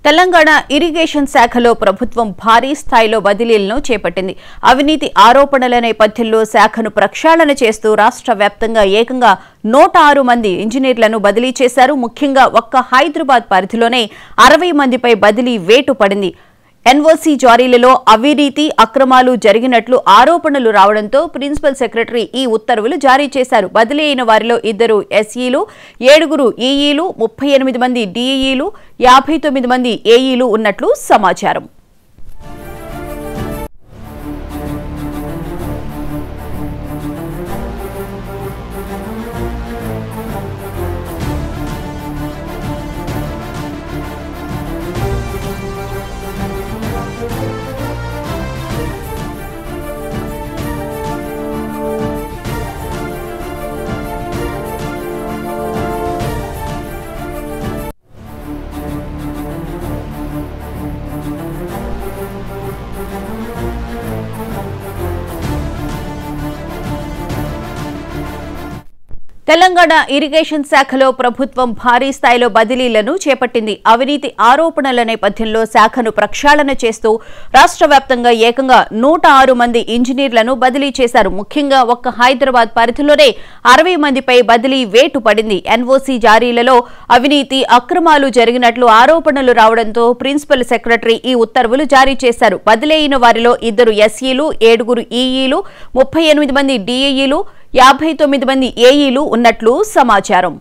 Telangana irrigation శాఖలో ప్రభుత్వం భారీ స్థాయిలో బదిలీలను చేపట్టింది. అవినీతి ఆరోపణల నేపథ్యంలో శాఖను ప్రక్షాళన చేస్తూ రాష్ట్ర వ్యాప్తంగా ఏకంగా 106 మంది ఇంజనీర్లను బదిలీ చేశారు. ముఖ్యంగా ఒక్క హైదరాబాద్ పరిధిలోనే 60 మందిపై బదిలీ వేటు పడింది. ఎన్ఓసీ జారీలలో అవినీతి అక్రమాలు జరిగినట్లు ఆరోపణలు రావడంతో ప్రిన్సిపల్ సెక్రటరీ ఈ ఉత్తర్వులు జారీ చేశారు. బదిలీ అయిన వారిలో 2 ఎస్ఈలు, 7 ఈఈలు, 38 మంది డిఈలు, 59 మంది ఏఈలు ఉన్నట్లు సమాచారం. తెలంగాణ ఇరిగేషన్ శాఖలో ప్రభుత్వం భారీ స్థాయిలో బదిలీలను చేపట్టింది. అవినీతి ఆరోపణల నేపథ్యంలో శాఖను ప్రక్షాళన చేస్తూ రాష్ట్ర వ్యాప్తంగా ఏకంగా 106 మంది ఇంజనీర్లను బదిలీ చేశారు. ముఖ్యంగా ఒక్క హైదరాబాద్ పరిధిలోనే 60 మందిపై బదిలీ వేటు పడింది. ఎన్ఓసీ జారీలలో అవినీతి అక్రమాలు జరిగినట్లు ఆరోపణలు రావడంతో ప్రిన్సిపల్ సెక్రటరీ ఈ ఉత్తర్వులు జారీ చేశారు. బదిలీ అయిన వారిలో 2 ఎస్ఈలు, 7 ఈఈలు, 38 మంది డిఈలు, 59 మంది ఏఈలు ఉన్నట్లు సమాచారం.